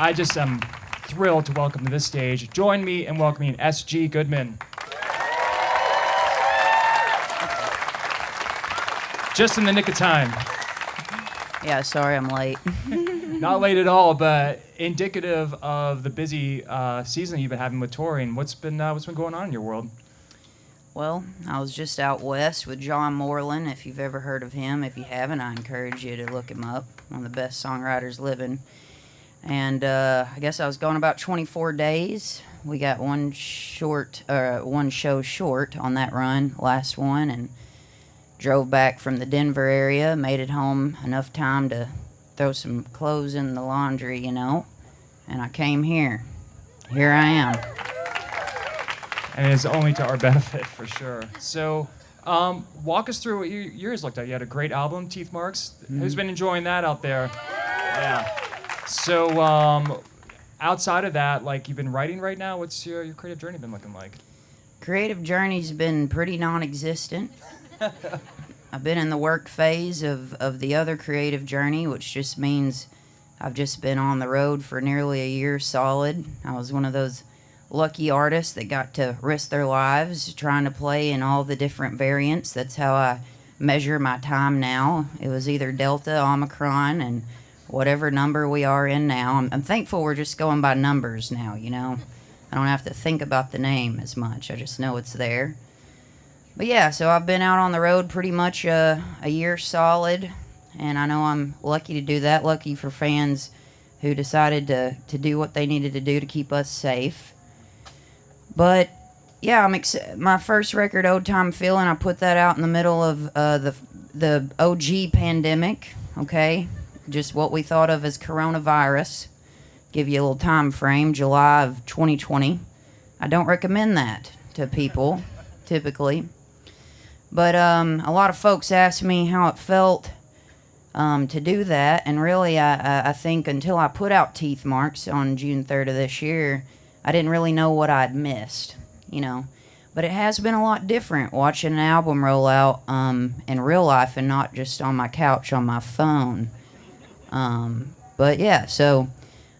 I just am thrilled to welcome to this stage. Join me in welcoming S.G. Goodman. Just in the nick of time. Yeah, sorry I'm late. Not late at all, but indicative of the busy season you've been having with touring. What's been going on in your world? Well, I was just out west with John Moreland, if you've ever heard of him. If you haven't, I encourage you to look him up. One of the best songwriters living. And I guess I was gone about 24 days. We got one show short on that run, last one, and drove back from the Denver area, made it home enough time to throw some clothes in the laundry, you know, and I came here. Here I am. And it's only to our benefit, for sure. So, walk us through what your years looked like. You had a great album, Teeth Marks. Mm-hmm. Who's been enjoying that out there? Yeah. So, outside of that, like, you've been writing right now. What's your creative journey been looking like? Creative journey's been pretty non-existent. I've been in the work phase of the other creative journey, which just means I've just been on the road for nearly a year solid. I was one of those lucky artists that got to risk their lives trying to play in all the different variants. That's how I measure my time now. It was either Delta, Omicron, and whatever number we are in now. I'm thankful we're just going by numbers now, you know. I don't have to think about the name as much. I just know it's there. But yeah, so I've been out on the road pretty much a year solid, and I know I'm lucky to do that. Lucky for fans who decided to do what they needed to do to keep us safe. But yeah, my first record, Old Time Feeling, I put that out in the middle of the OG pandemic, okay? Just what we thought of as coronavirus. Give you a little time frame, July of 2020. I don't recommend that to people, typically. But a lot of folks asked me how it felt to do that, and really I think until I put out Teeth Marks on June 3rd of this year, I didn't really know what I'd missed, you know. But it has been a lot different watching an album roll out in real life and not just on my couch on my phone. But yeah, so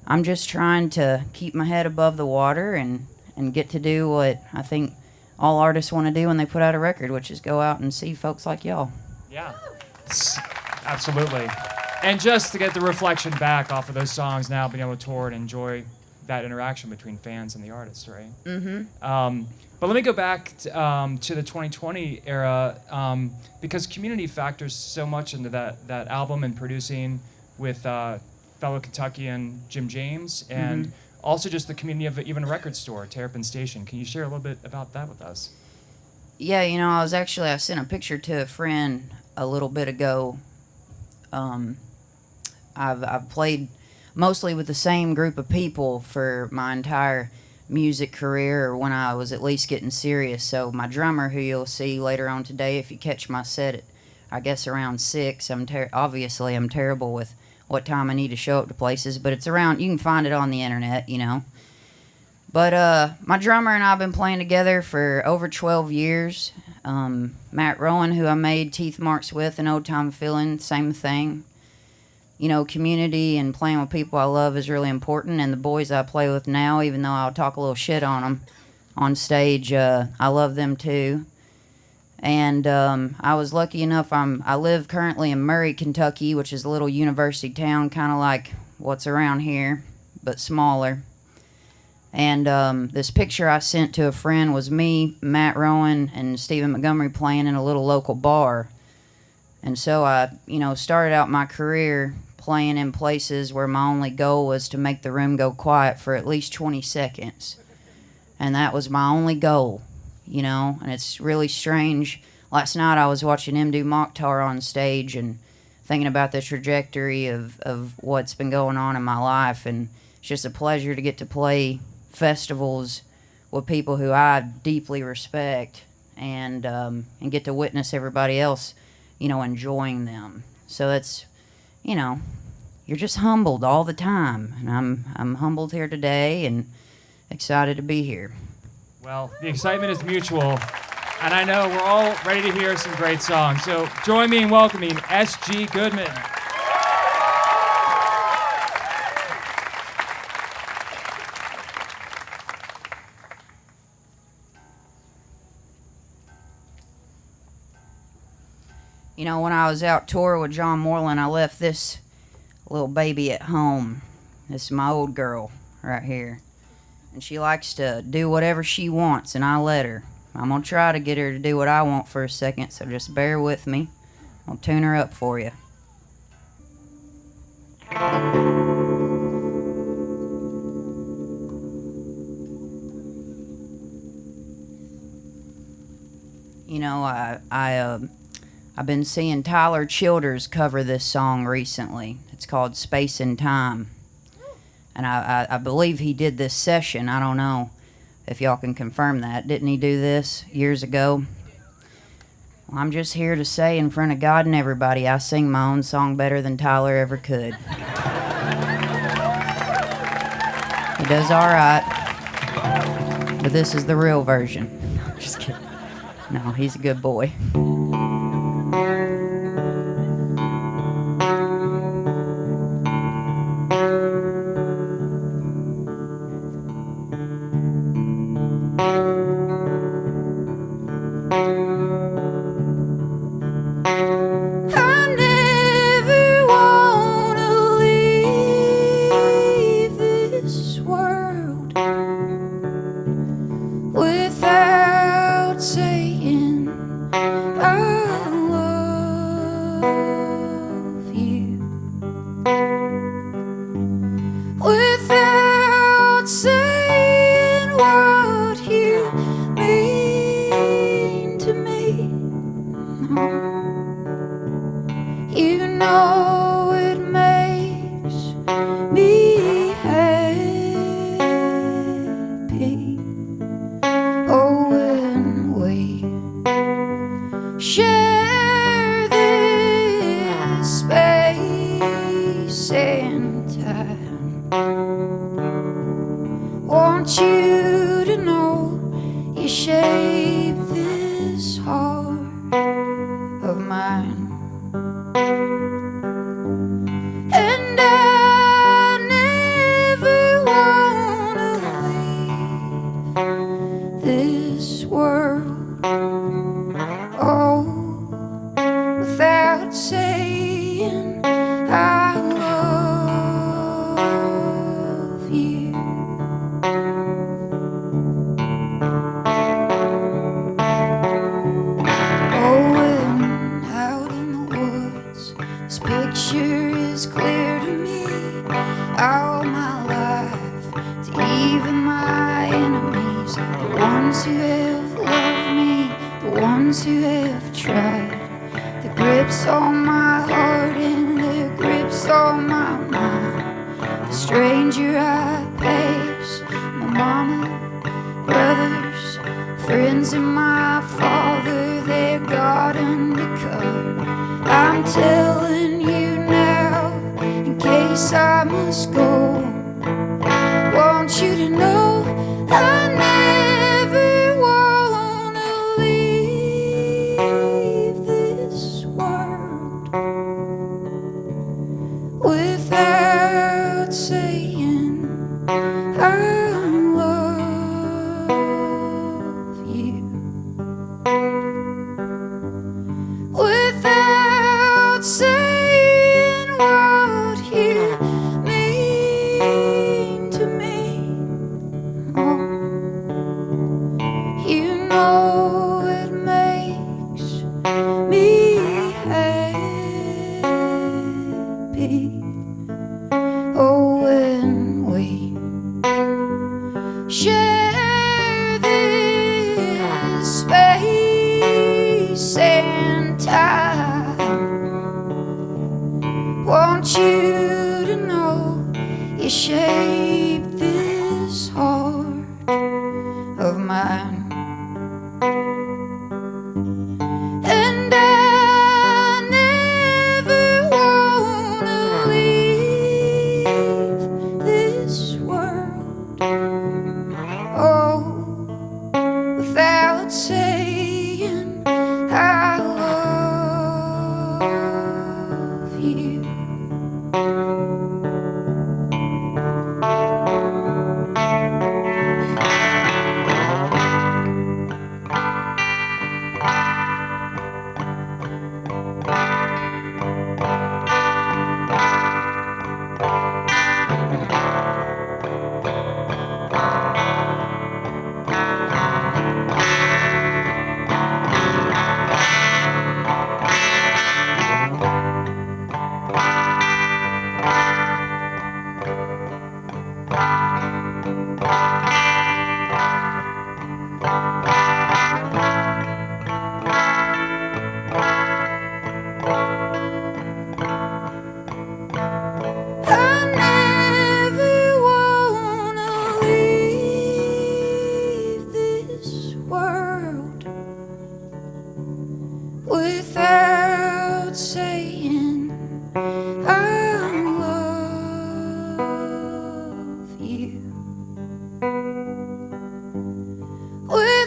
I'm just trying to keep my head above the water and get to do what I think all artists want to do when they put out a record, which is go out and see folks like y'all. Yeah, absolutely. And just to get the reflection back off of those songs now, being able to tour and enjoy that interaction between fans and the artist, right? Mm-hmm. But let me go back to the 2020 era, because community factors so much into that album and producing with fellow Kentuckian Jim James, and also just the community of even a record store, Terrapin Station. Can you share a little bit about that with us? Yeah, you know, I sent a picture to a friend a little bit ago. I've played mostly with the same group of people for my entire music career, or when I was at least getting serious. So my drummer, who you'll see later on today, if you catch my set at, I guess, around 6, obviously I'm terrible with what time I need to show up to places, but it's around, you can find it on the internet, you know. But my drummer and I have been playing together for over 12 years. Matt Rowan, who I made Teeth Marks with, and Old Time Feeling, same thing. You know, community and playing with people I love is really important, and the boys I play with now, even though I'll talk a little shit on them on stage, I love them too. And I was lucky enough, I live currently in Murray, Kentucky, which is a little university town, kind of like what's around here, but smaller. And this picture I sent to a friend was me, Matt Rowan, and Stephen Montgomery playing in a little local bar. And so I, you know, started out my career playing in places where my only goal was to make the room go quiet for at least 20 seconds. And that was my only goal, you know, and it's really strange. Last night I was watching him do Mokhtar on stage and thinking about the trajectory of what's been going on in my life, and it's just a pleasure to get to play festivals with people who I deeply respect and get to witness everybody else, you know, enjoying them. So that's, you know, you're just humbled all the time, and I'm humbled here today and excited to be here. Well, the excitement is mutual, and I know we're all ready to hear some great songs. So join me in welcoming S.G. Goodman. You know, when I was out touring with John Moreland, I left this little baby at home. This is my old girl right here. And she likes to do whatever she wants, and I let her. I'm going to try to get her to do what I want for a second, so just bear with me. I'll tune her up for you. You know, I've been seeing Tyler Childers cover this song recently. It's called Space and Time. And I believe he did this session. I don't know if y'all can confirm that. Didn't he do this years ago? Well, I'm just here to say in front of God and everybody, I sing my own song better than Tyler ever could. He does all right. But this is the real version. Just kidding. No, he's a good boy.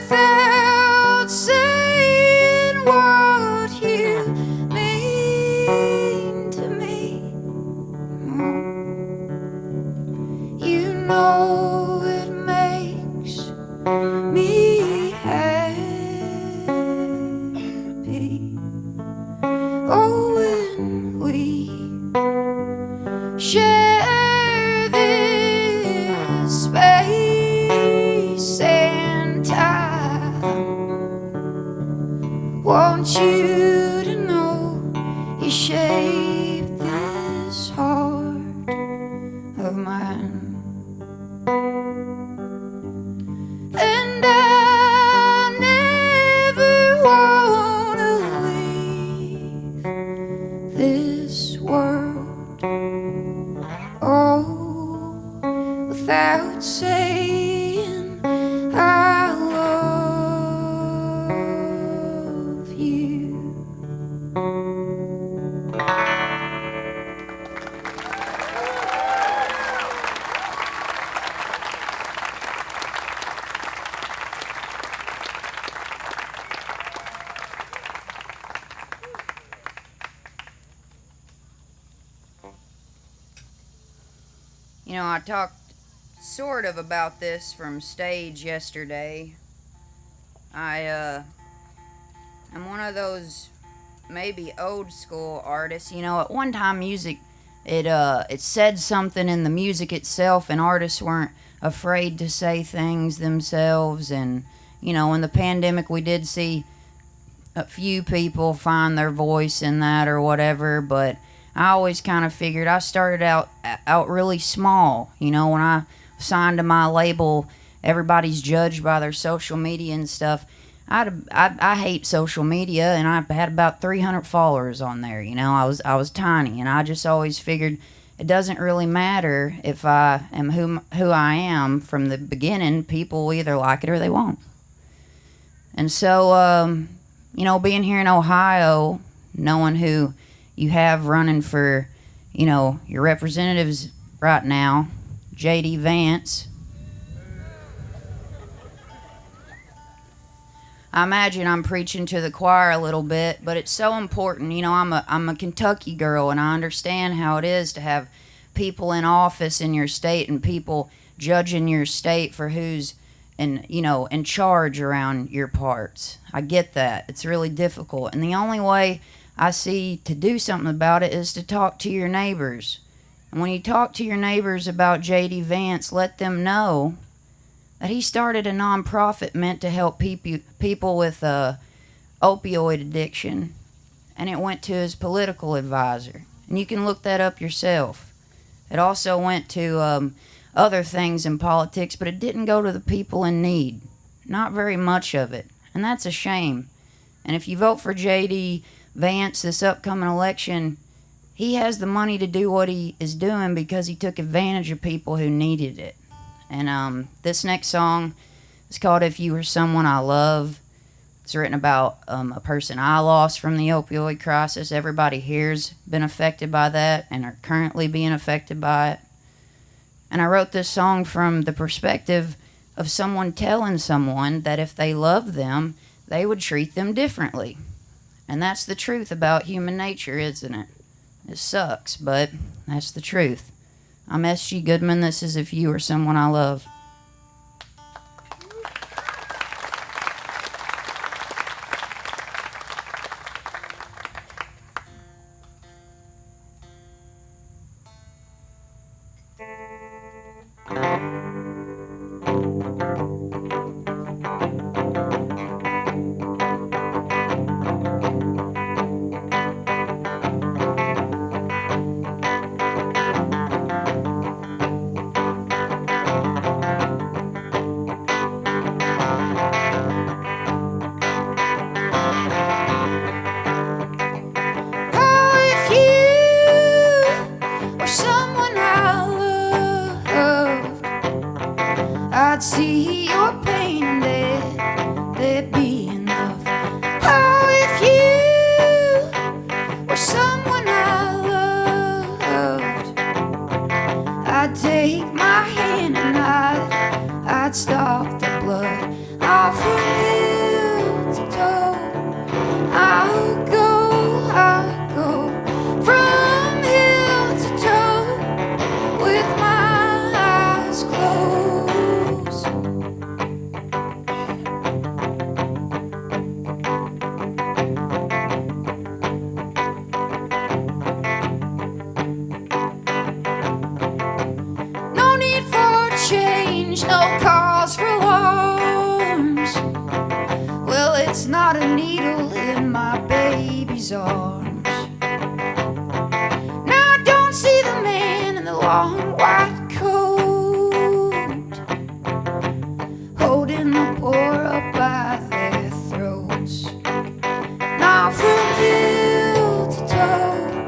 without saying what you mean to me. You know it makes me happy. Oh, when we share this space and time, want you to know you shaped this heart of mine. And I never wanna leave this world, oh, without saying I love you. You know, I talked sort of about this from stage yesterday. I'm one of those maybe old school artists. You know, at one time music, it said something in the music itself, and artists weren't afraid to say things themselves. And, you know, in the pandemic we did see a few people find their voice in that or whatever, but I always kind of figured I started out really small. You know, when I signed to my label, everybody's judged by their social media and stuff. I hate social media, and I had about 300 followers on there. You know, I was tiny, and I just always figured it doesn't really matter if I am who I am from the beginning. People will either like it or they won't. And so, you know, being here in Ohio, knowing who you have running for, you know, your representatives right now, J.D. Vance. I imagine I'm preaching to the choir a little bit, but it's so important. You know, I'm a Kentucky girl, and I understand how it is to have people in office in your state and people judging your state for who's in charge around your parts. I get that. It's really difficult. And the only way I see to do something about it is to talk to your neighbors. And when you talk to your neighbors about J.D. Vance, let them know that he started a nonprofit meant to help people with opioid addiction, and it went to his political advisor. And you can look that up yourself. It also went to other things in politics, but it didn't go to the people in need. Not very much of it. And that's a shame. And if you vote for J.D. Vance this upcoming election, he has the money to do what he is doing because he took advantage of people who needed it. And this next song is called If You Were Someone I Love. It's written about a person I lost from the opioid crisis. Everybody here's been affected by that and are currently being affected by it. And I wrote this song from the perspective of someone telling someone that if they loved them, they would treat them differently. And that's the truth about human nature, isn't it? It sucks, but that's the truth. I'm S.G. Goodman. This is If You Were Someone I Love. See your pain and there'd be enough. Oh, if you were someone I loved, I'd take my hand and I'd stop the blood off of his arms. Now I don't see the man in the long white coat, holding the poor up by their throats. Now from hill to toe,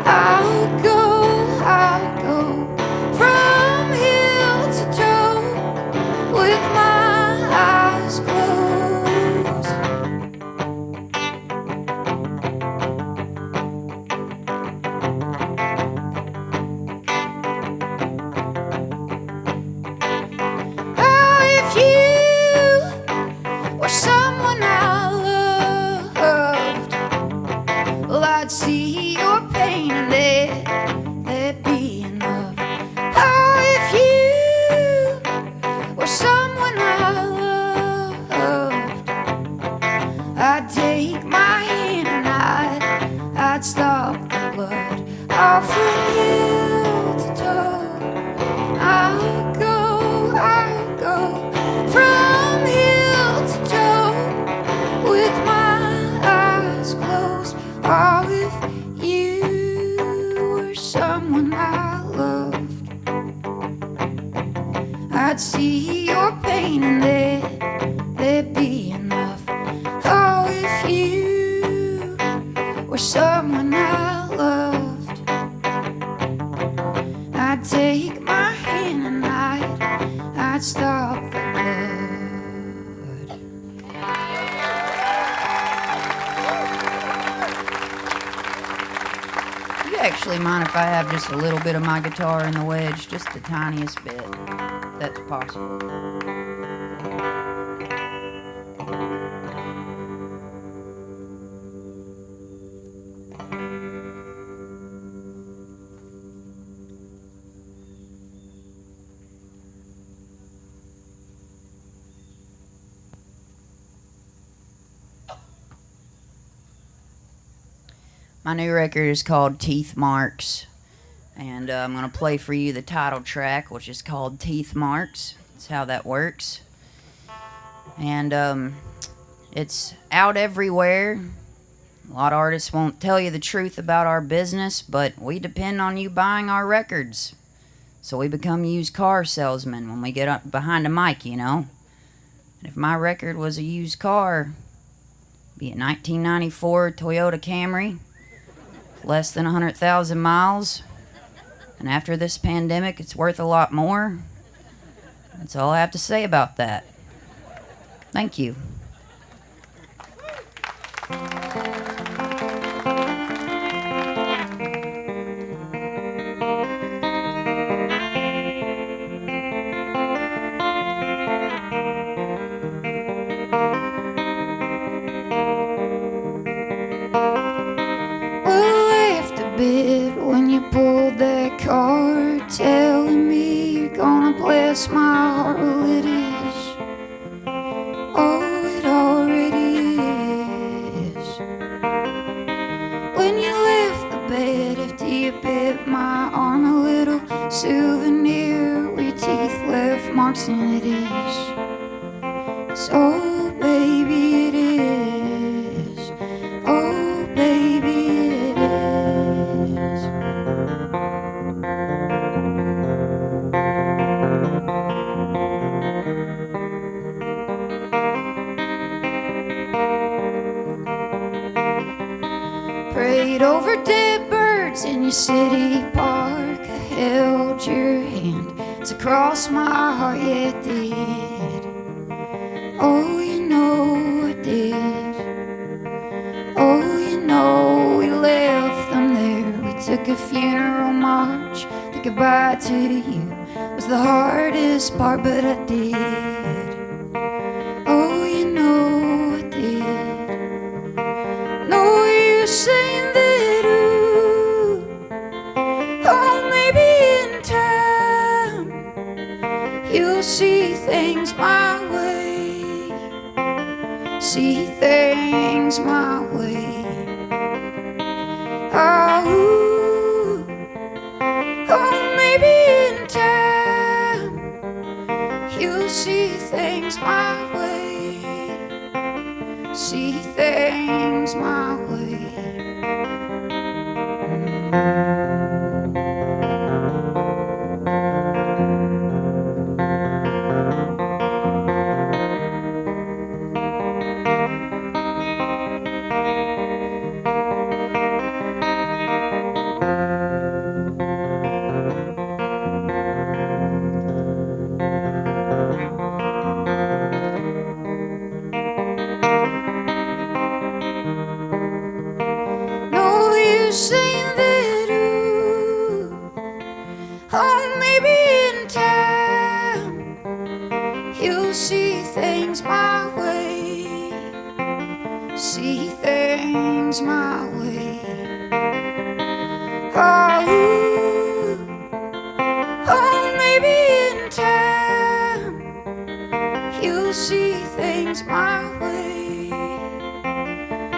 I'll go from hill to toe with my eyes closed. Oh, if you were someone I loved, well, I'd see your pain and there'd be enough. Oh, if you were someone I loved, I'd take my hand and I'd stop the blood. Oh, from hill to toe, I'll go from hill to toe with my eyes closed. Oh, if you were someone I loved, I'd see your pain and there'd be enough. Oh, if you were someone I loved, I'd take my hand and I'd stop the blood. You actually mind if I have just a little bit of my guitar in the wedge, just the tiniest bit, if that's possible. My new record is called Teeth Marks, and I'm going to play for you the title track, which is called Teeth Marks. That's how that works. And it's out everywhere. A lot of artists won't tell you the truth about our business, but we depend on you buying our records. So we become used car salesmen when we get up behind a mic, you know. And if my record was a used car, it'd be a 1994 Toyota Camry, less than 100,000 miles. And after this pandemic, it's worth a lot more. That's all I have to say about that. Thank you. When you pulled that card, telling me you're gonna bless my heart, well it is. Oh, it already is. When you left the bed after you bit my arm, a little souvenir where your teeth left marks, and it is. So baby, it is. Oh baby, it is. Prayed over dead birds in your city park. I held your hand, it's across my heart, yeah it did. Oh, you know I did. Oh, you know we left them there. We took a funeral march. The goodbye to you was the hardest part, but I did. Oh, you know I did. No use saying that, ooh. Oh, maybe in time you'll see things my way. See things my way. Oh, maybe in time you'll see things my way. See things my way. You'll see things my way, see things my way. Oh, oh, maybe in time you'll see things my way,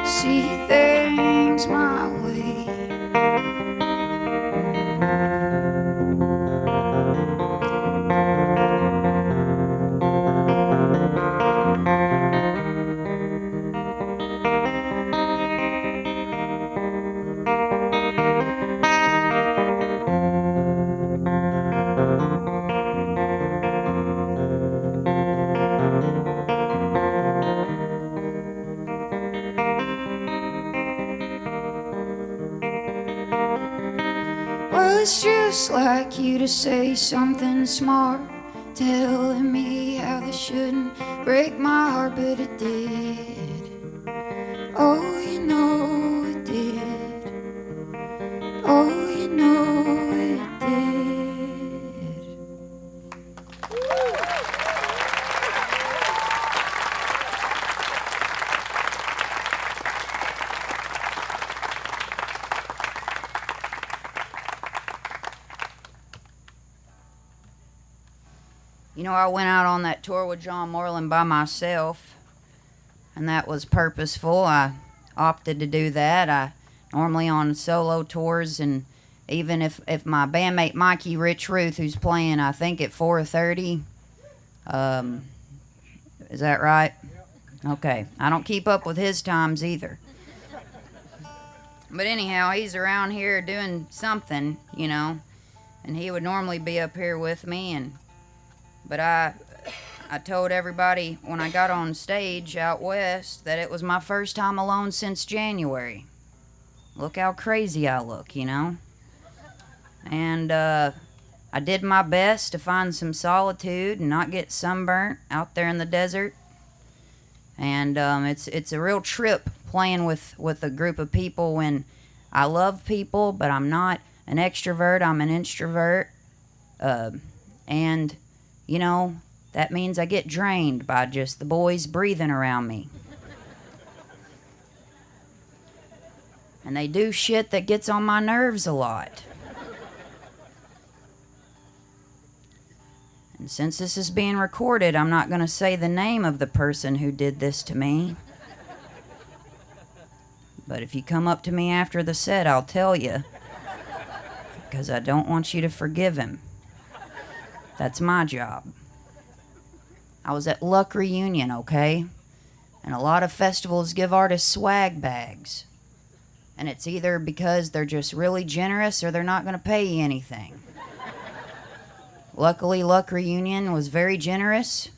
see things my way. Well, it's just like you to say something smart, telling me how this shouldn't break my heart, but it did. Oh, you know it did. Oh, you know it did. You know, I went out on that tour with John Moreland by myself, and that was purposeful. I opted to do that. I normally on solo tours, and even if my bandmate Mikey Rich Ruth, who's playing, I think at 4:30, is that right? Okay, I don't keep up with his times either. But anyhow, he's around here doing something, you know, and he would normally be up here with me, but I told everybody when I got on stage out west that it was my first time alone since January. Look how crazy I look, you know? And I did my best to find some solitude and not get sunburnt out there in the desert. And it's a real trip playing with a group of people when I love people, but I'm not an extrovert, I'm an introvert. And, you know, that means I get drained by just the boys breathing around me. And they do shit that gets on my nerves a lot. And since this is being recorded, I'm not going to say the name of the person who did this to me. But if you come up to me after the set, I'll tell you. Because I don't want you to forgive him. That's my job. I was at Luck Reunion, okay? And a lot of festivals give artists swag bags. And it's either because they're just really generous or they're not going to pay you anything. Luckily, Luck Reunion was very generous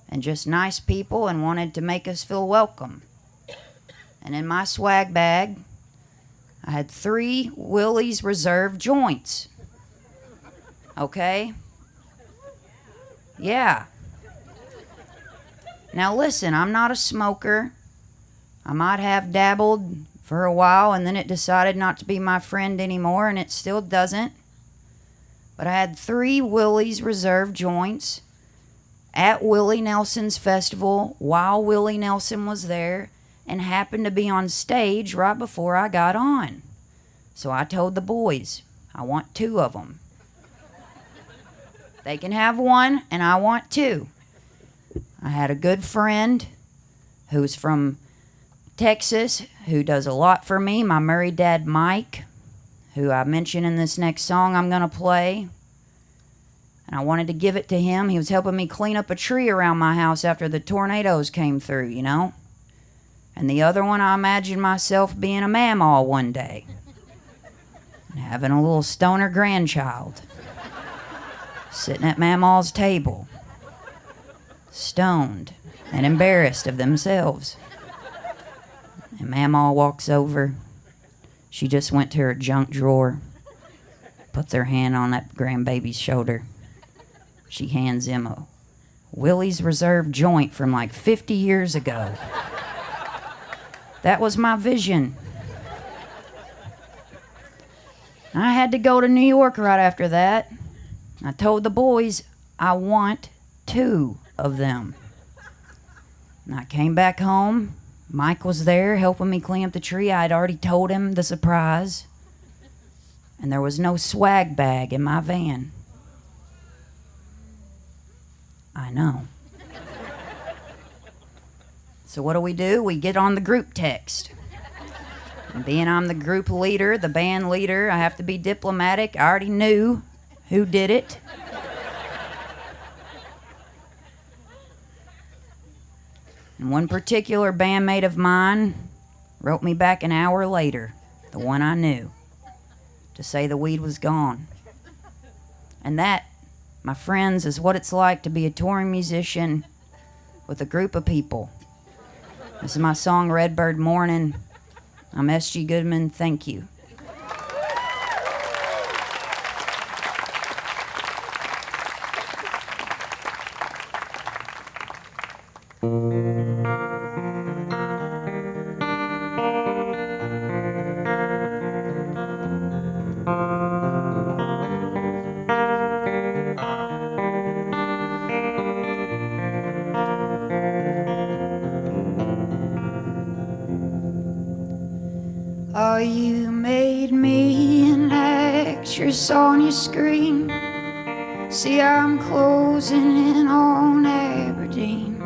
and just nice people and wanted to make us feel welcome. And in my swag bag, I had 3 Willie's Reserve joints. Okay? Yeah. Now listen, I'm not a smoker. I might have dabbled for a while and then it decided not to be my friend anymore, and it still doesn't. But I had 3 Willie's Reserve joints at Willie Nelson's festival while Willie Nelson was there and happened to be on stage right before I got on. So I told the boys, I want 2 of them. They can have 1 and I want 2. I had a good friend who's from Texas who does a lot for me, my Murray dad Mike, who I mention in this next song I'm going to play. And I wanted to give it to him. He was helping me clean up a tree around my house after the tornadoes came through, you know. And the other one, I imagined myself being a mamaw one day and having a little stoner grandchild sitting at mamaw's table, stoned and embarrassed of themselves. And mamaw walks over. She just went to her junk drawer, puts her hand on that grandbaby's shoulder. She hands him a Willie's Reserve joint from like 50 years ago. That was my vision. I had to go to New York right after that. I told the boys, I want 2 of them. And I came back home. Mike was there helping me clean up the tree. I had already told him the surprise. And there was no swag bag in my van. I know. So what do? We get on the group text. And being I'm the group leader, the band leader, I have to be diplomatic. I already knew who did it. And one particular bandmate of mine wrote me back an hour later, the one I knew, to say the weed was gone. And that, my friends, is what it's like to be a touring musician with a group of people. This is my song, Redbird Morning. I'm S.G. Goodman. Thank you. Oh, you made me an actress on your screen. See, I'm closing in on Aberdeen,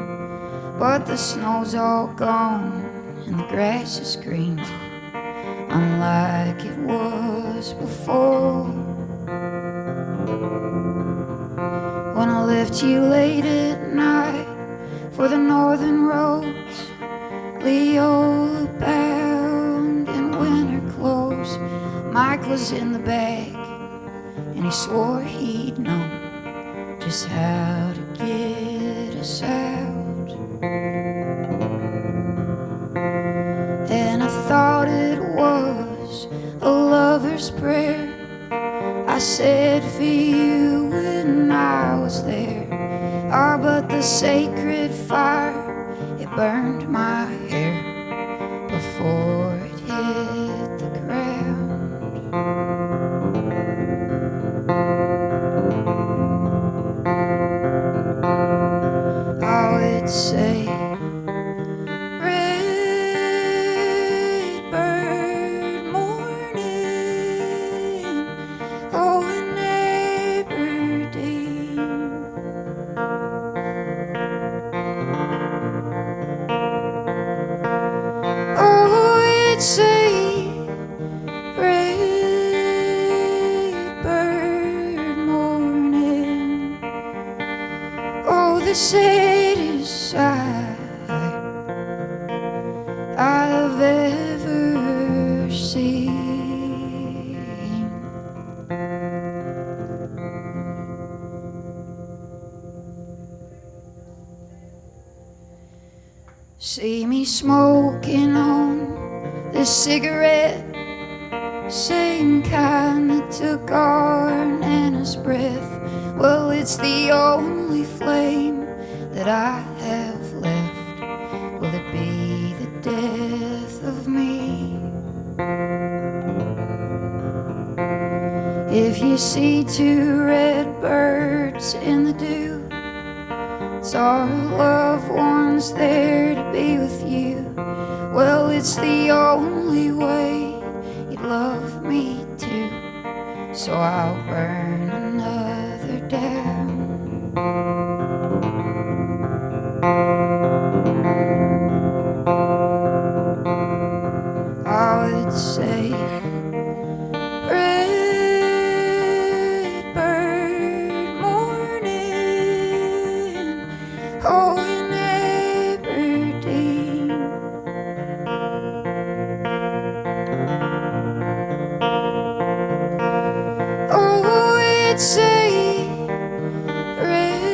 but the snow's all gone and the grass is green, unlike it was before. When I left you late at night for the northern roads, Leola bound in winter clothes, Mike was in the back and he swore he'd know just how to get us out. And I thought it was a lover's prayer I said for you when I was there. Ah, but the sacred fire, it burned my hair before it hit the ground. I would say, Redbird morning, oh, in Aberdeen. Oh, it's a redbird morning. Oh, the saddest sight I've ever seen. See me smoking on this cigarette, same kind that took our Nana's breath. Well, it's the only flame that I have left. Will it be the death of me? If you see two red birds in the dew, it's our loved ones there to be with you. Well, it's the only way you'd love me too, so I'll burn another down. I would say, Redbird morning, oh, in Aberdeen. Oh, it's a redbird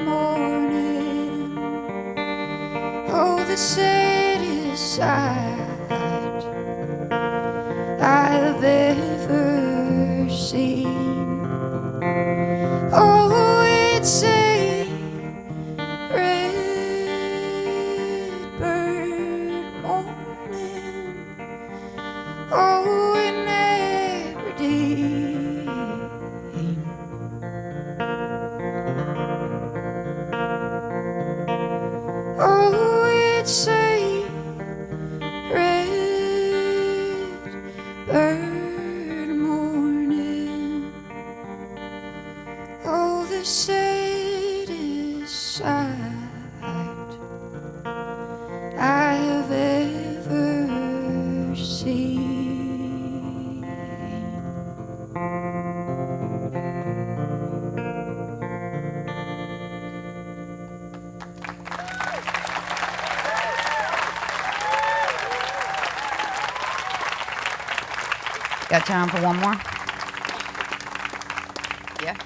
morning. Oh, the saddest sight I've ever seen. Oh, it's a redbird morning. Oh, in Aberdeen. that say red bird morning. Oh, the saddest sight I have ever seen. Got time for one more? Yeah?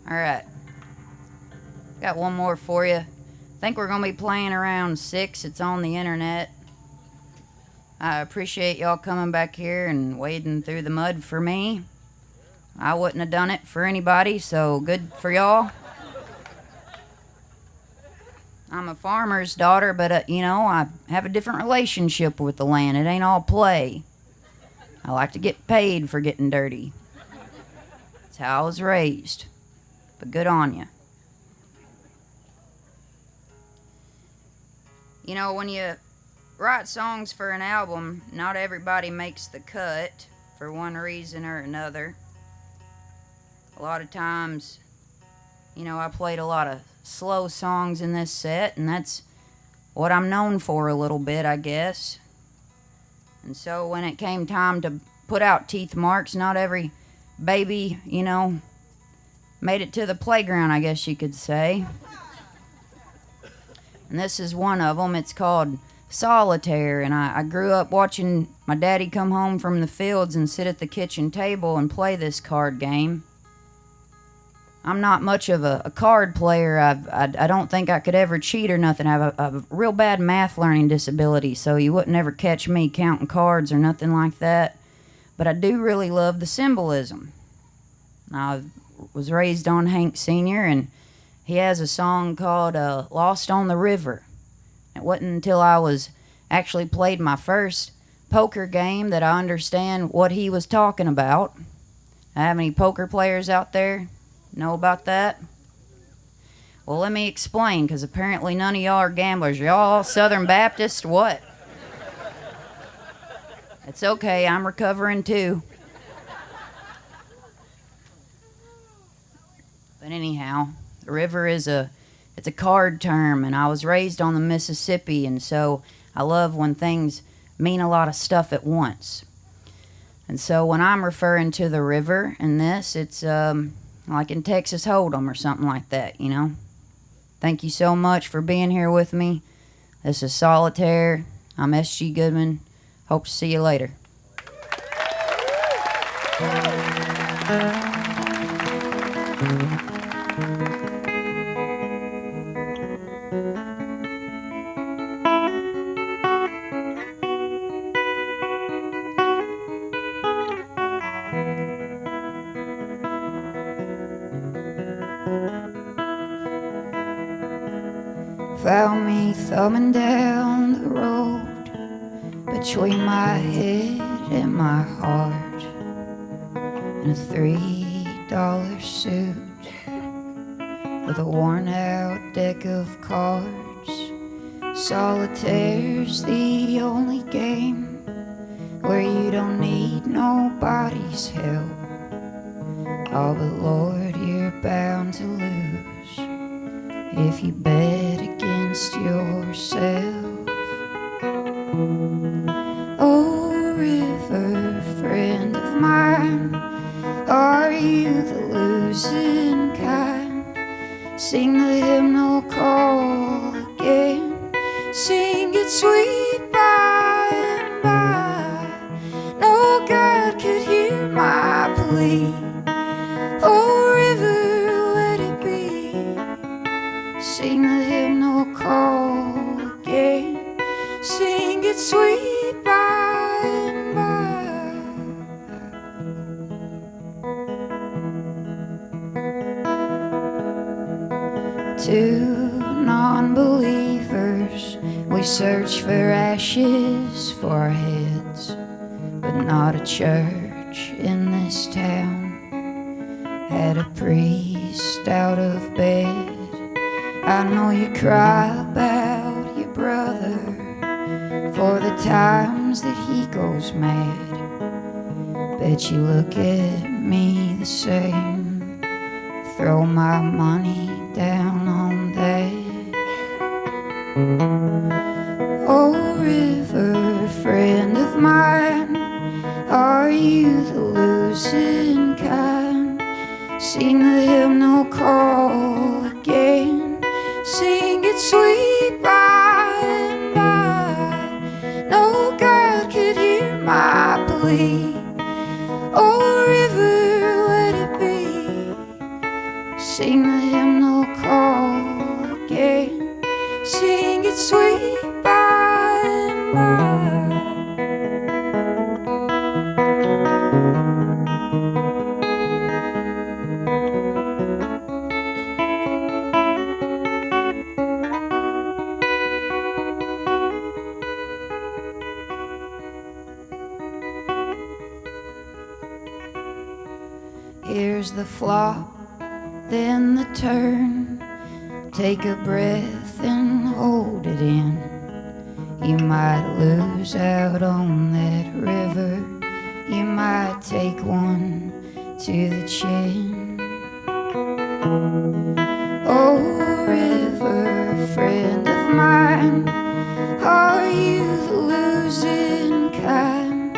All right. Got one more for you. I think we're going to be playing around 6. It's on the internet. I appreciate y'all coming back here and wading through the mud for me. I wouldn't have done it for anybody, so good for y'all. I'm a farmer's daughter, but, I have a different relationship with the land. It ain't all play. I like to get paid for getting dirty. That's how I was raised. But good on you. You know, when you write songs for an album, not everybody makes the cut for one reason or another. A lot of times, I played a lot of slow songs in this set, and that's what I'm known for a little bit, I guess. And so when it came time to put out Teeth Marks, not every baby, made it to the playground, I guess you could say. And this is one of them. It's called Solitaire, and I grew up watching my daddy come home from the fields and sit at the kitchen table and play this card game. I'm not much of a card player. I don't think I could ever cheat or nothing. I have a real bad math learning disability, so you wouldn't ever catch me counting cards or nothing like that. But I do really love the symbolism. I was raised on Hank Sr., and he has a song called Lost on the River. It wasn't until I was actually played my first poker game that I understand what he was talking about. I have any poker players out there? Know about that? Well, let me explain, because apparently none of y'all are gamblers. Y'all all Southern Baptist? What? It's okay, I'm recovering too. But anyhow, the river it's a card term, and I was raised on the Mississippi, and so I love when things mean a lot of stuff at once. And so when I'm referring to the river in this, it's like in Texas Hold'em or something like that, Thank you so much for being here with me. This is Solitaire. I'm S.G. Goodman. Hope to see you later. Found me thumbing down the road between my head and my heart in a $3 suit with a worn out deck of cards. Solitaire's the only game where you don't need nobody's help. Oh, but Lord, you're bound to lose if you bet against yourself. Oh, river friend of mine, are you the losing kind? Sing the hymnal call again, sing it sweet by and by. No God could hear my plea. Oh, river, let it be. Sing the hymnal call again, sing it sweet by and by. Two non-believers, we search for ashes for our heads, but not a church in this town had a priest out of bed I know you cry about your brother for the times that he goes mad. Bet you look at me the same, throw my money down on that. Oh, river, friend of mine, are you the losing kind? Sing the hymnal call again, sing it sweet by and by. No God could hear my plea. Oh, river, let it be. Sing the hymnal call again, sing it sweet by and by. Here's the flop, then the turn. Take a breath and hold it in. You might lose out on that river. You might take one to the chin. Oh, river, friend of mine, are you the losing kind?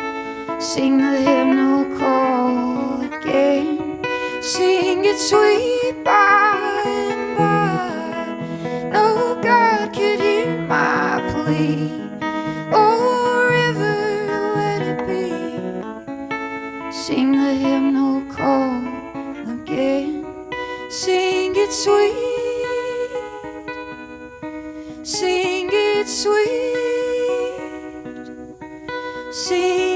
Sing the hymnal call again, sing it sweet by and by. No God could hear my plea. Oh, river, let it be. Sing the hymnal call again, sing it sweet, sing it sweet, sing